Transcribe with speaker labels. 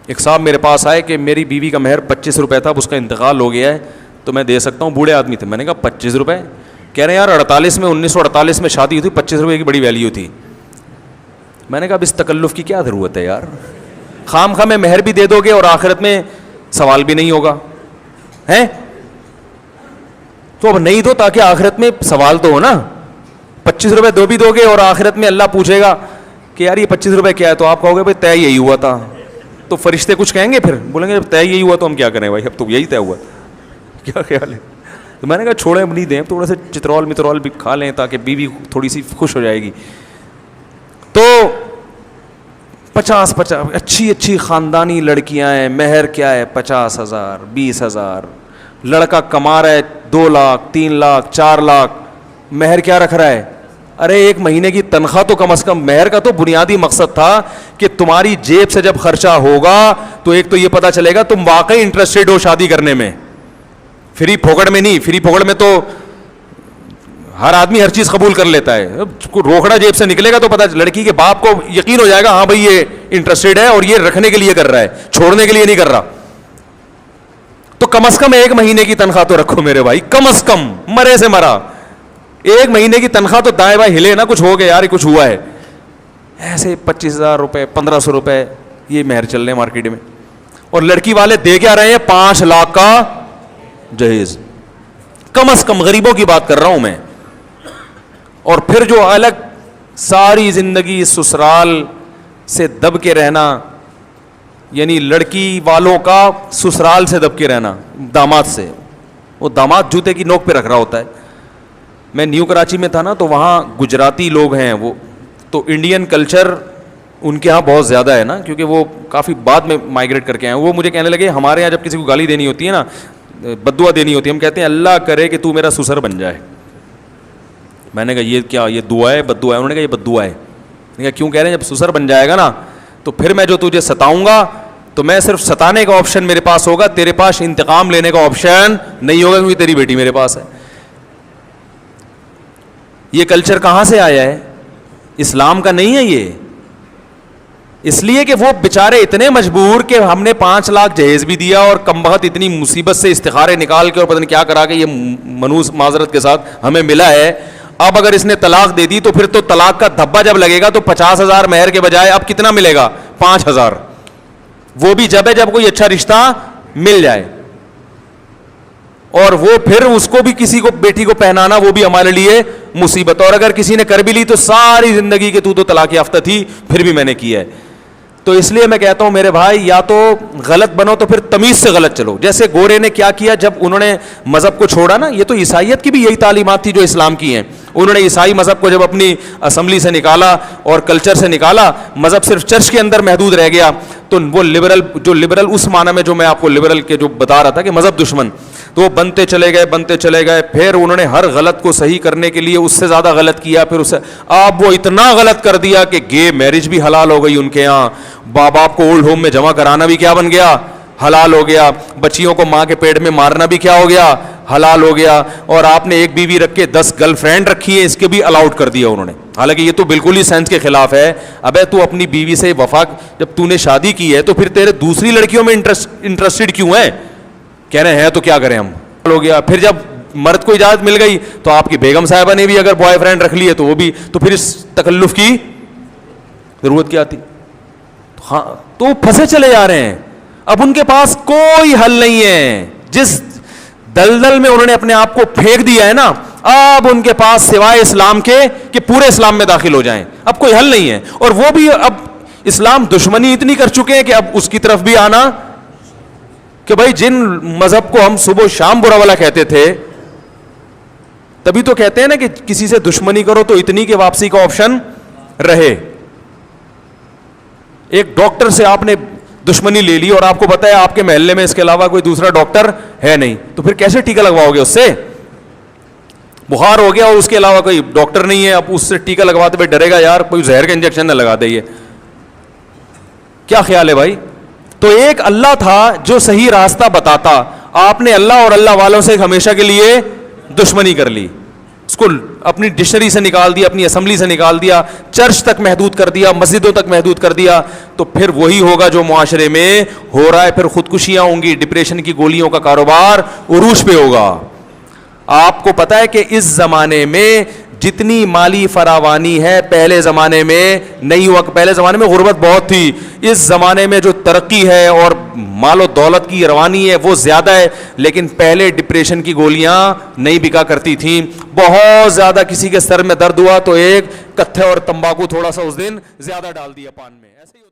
Speaker 1: ایک صاحب میرے پاس آئے کہ میری بیوی کا مہر 25 روپے تھا, اب اس کا انتقال ہو گیا ہے تو میں دے سکتا ہوں, بوڑھے آدمی تھے. میں نے کہا 25 روپے؟ کہہ رہے ہیں یار 1948 میں شادی ہوئی تھی, 25 روپے کی بڑی ویلیو تھی. میں نے کہا اب اس تکلف کی کیا ضرورت ہے یار, خام خواہ میں مہر بھی دے دو گے اور آخرت میں سوال بھی نہیں ہوگا ہیں, تو اب نہیں دو تاکہ آخرت میں سوال تو ہو نا. 25 روپے دو بھی دو گے اور آخرت میں اللہ پوچھے گا کہ یار یہ 25 روپے کیا ہے, تو آپ کہو گے بھائی طے یہی ہوا تھا. تو فرشتے کچھ کہیں گے, پھر بولیں گے طے یہی ہوا تو ہم کیا کریں بھائی, اب تو یہی طے ہوا. کیا خیال ہے؟ تو میں نے کہا چھوڑیں, اب نہیں دیں, تھوڑا سا چترول مترول بھی کھا لیں تاکہ بیوی تھوڑی سی خوش ہو جائے گی. تو 50 اچھی خاندانی لڑکیاں ہیں, مہر کیا ہے 50,000 20,000, لڑکا کما رہا ہے 2 لاکھ 3 لاکھ 4 لاکھ, مہر کیا رکھ رہا ہے؟ ارے 1 مہینے کی تنخواہ تو کم از کم. مہر کا تو بنیادی مقصد تھا کہ تمہاری جیب سے جب خرچہ ہوگا تو ایک تو یہ پتا چلے گا تم واقعی انٹرسٹڈ ہو شادی کرنے میں, فری پھوکڑ میں نہیں. فری پھوکڑ میں تو ہر آدمی ہر چیز قبول کر لیتا ہے, روکڑا جیب سے نکلے گا تو پتا لڑکی کے باپ کو یقین ہو جائے گا ہاں بھائی یہ انٹرسٹڈ ہے اور یہ رکھنے کے لیے کر رہا ہے, چھوڑنے کے لیے نہیں کر رہا. تو کم از کم 1 مہینے کی تنخواہ تو رکھو میرے بھائی, کم از کم, مرے سے مرا 1 مہینے کی تنخواہ تو دائیں بائیں ہلے نا, کچھ ہو گیا یار کچھ ہوا ہے. ایسے 25,000 روپے 1,500 روپے یہ مہر چل رہے ہیں مارکیٹ میں, اور لڑکی والے دے کے آ رہے ہیں 5 لاکھ کا جہیز, کم از کم غریبوں کی بات کر رہا ہوں میں. اور پھر جو الگ ساری زندگی سسرال سے دب کے رہنا, یعنی لڑکی والوں کا سسرال سے دب کے رہنا داماد سے, وہ داماد جوتے کی نوک پہ رکھ رہا ہوتا ہے. میں نیو کراچی میں تھا نا, تو وہاں گجراتی لوگ ہیں, وہ تو انڈین کلچر ان کے ہاں بہت زیادہ ہے نا, کیونکہ وہ کافی بعد میں مائگریٹ کر کے آئے. وہ مجھے کہنے لگے ہمارے یہاں جب کسی کو گالی دینی ہوتی ہے نا, بددعا دینی ہوتی ہے, ہم کہتے ہیں اللہ کرے کہ تو میرا سسر بن جائے. میں نے کہا یہ کیا, یہ دعا ہے بددعا ہے؟ انہوں نے کہا یہ بددعا ہے. میں نے کہا کیوں کہہ رہے ہیں؟ جب سسر بن جائے گا نا تو پھر میں جو تجھے ستاؤں گا تو میں صرف ستانے کا آپشن میرے پاس ہوگا, تیرے پاس انتقام لینے کا آپشن نہیں ہوگا, کیونکہ تیری بیٹی میرے پاس ہے. یہ کلچر کہاں سے آیا ہے؟ اسلام کا نہیں ہے یہ. اس لیے کہ وہ بیچارے اتنے مجبور کہ ہم نے 5 لاکھ جہیز بھی دیا اور کم بخت اتنی مصیبت سے استخارے نکال کے اور پتہ نہیں کیا کرا کے یہ منوس معذرت کے ساتھ ہمیں ملا ہے. اب اگر اس نے طلاق دے دی تو پھر تو طلاق کا دھبا جب لگے گا تو 50,000 مہر کے بجائے اب کتنا ملے گا؟ 5,000. وہ بھی جب ہے جب کوئی اچھا رشتہ مل جائے, اور وہ پھر اس کو بھی کسی کو بیٹی کو پہنانا وہ بھی ہمارے لیے مصیبت. اور اگر کسی نے کر بھی لی تو ساری زندگی کے تو طلاق یافتہ تھی, پھر بھی میں نے کیا ہے. تو اس لیے میں کہتا ہوں میرے بھائی, یا تو غلط بنو تو پھر تمیز سے غلط چلو. جیسے گورے نے کیا کیا جب انہوں نے مذہب کو چھوڑا نا, یہ تو عیسائیت کی بھی یہی تعلیمات تھی جو اسلام کی ہیں. انہوں نے عیسائی مذہب کو جب اپنی اسمبلی سے نکالا اور کلچر سے نکالا, مذہب صرف چرچ کے اندر محدود رہ گیا, تو وہ لبرل اس معنی میں جو میں آپ کو لبرل کے جو بتا رہا تھا کہ مذہب دشمن, تو وہ بنتے چلے گئے. پھر انہوں نے ہر غلط کو صحیح کرنے کے لیے اس سے زیادہ غلط کیا. پھر اسے اب وہ اتنا غلط کر دیا کہ گے میرج بھی حلال ہو گئی ان کے یہاں, باپ باپ کو اولڈ ہوم میں جمع کرانا بھی کیا بن گیا؟ حلال ہو گیا. بچیوں کو ماں کے پیٹ میں مارنا بھی کیا ہو گیا؟ حلال ہو گیا. اور آپ نے ایک بیوی رکھ کے 10 گرل فرینڈ رکھی ہے, اس کے بھی الاؤڈ کر دیا انہوں نے. حالانکہ یہ تو بالکل ہی سائنس کے خلاف ہے. ابے تو اپنی بیوی سے وفا, جب تو نے شادی کی ہے تو پھر تیرے دوسری لڑکیوں میں انٹرسٹڈ کیوں ہے؟ کہہ رہے ہیں تو کیا کریں ہم. ہو گیا. پھر جب مرد کو اجازت مل گئی تو آپ کی بیگم صاحبہ نے بھی اگر بوائے فرینڈ رکھ لیے تو وہ بھی, تو پھر اس تکلف کی ضرورت کیا تھی؟ ہاں, تو پھنسے چلے جا رہے ہیں. اب ان کے پاس کوئی حل نہیں ہے. جس دلدل میں انہوں نے اپنے آپ کو پھینک دیا ہے نا, اب ان کے پاس سوائے اسلام کے کہ پورے اسلام میں داخل ہو جائیں, اب کوئی حل نہیں ہے. اور وہ بھی اب اسلام دشمنی اتنی کر چکے ہیں کہ اب اس کی طرف بھی آنا, کہ بھائی جن مذہب کو ہم صبح و شام برا والا کہتے تھے, تبھی تو کہتے ہیں نا کہ کسی سے دشمنی کرو تو اتنی کہ واپسی کا آپشن رہے. ایک ڈاکٹر سے آپ نے دشمنی لے لی اور آپ کو پتا ہے آپ کے محلے میں اس کے علاوہ کوئی دوسرا ڈاکٹر ہے نہیں, تو پھر کیسے ٹیکا لگواؤ گے اس سے؟ بخار ہو گیا اور اس کے علاوہ کوئی ڈاکٹر نہیں ہے, اب اس سے ٹیکا لگواتے ہوئے ڈرے گا یار کوئی زہر کا انجیکشن نہ لگا دے. یہ کیا خیال ہے بھائی؟ تو ایک اللہ تھا جو صحیح راستہ بتاتا, آپ نے اللہ اور اللہ والوں سے ہمیشہ کے لیے دشمنی کر لی. اس کو اپنی ڈکشنری سے نکال دیا, اپنی اسمبلی سے نکال دیا, چرچ تک محدود کر دیا, مسجدوں تک محدود کر دیا, تو پھر وہی ہوگا جو معاشرے میں ہو رہا ہے. پھر خودکشیاں ہوں گی, ڈپریشن کی گولیوں کا کاروبار عروج پہ ہوگا. آپ کو پتا ہے کہ اس زمانے میں جتنی مالی فراوانی ہے پہلے زمانے میں نہیں ہوا. پہلے زمانے میں غربت بہت تھی, اس زمانے میں جو ترقی ہے اور مال و دولت کی روانی ہے وہ زیادہ ہے, لیکن پہلے ڈپریشن کی گولیاں نہیں بکا کرتی تھیں. بہت زیادہ کسی کے سر میں درد ہوا تو ایک کتھے اور تمباکو تھوڑا سا اس دن زیادہ ڈال دیا پان میں, ایسے ہی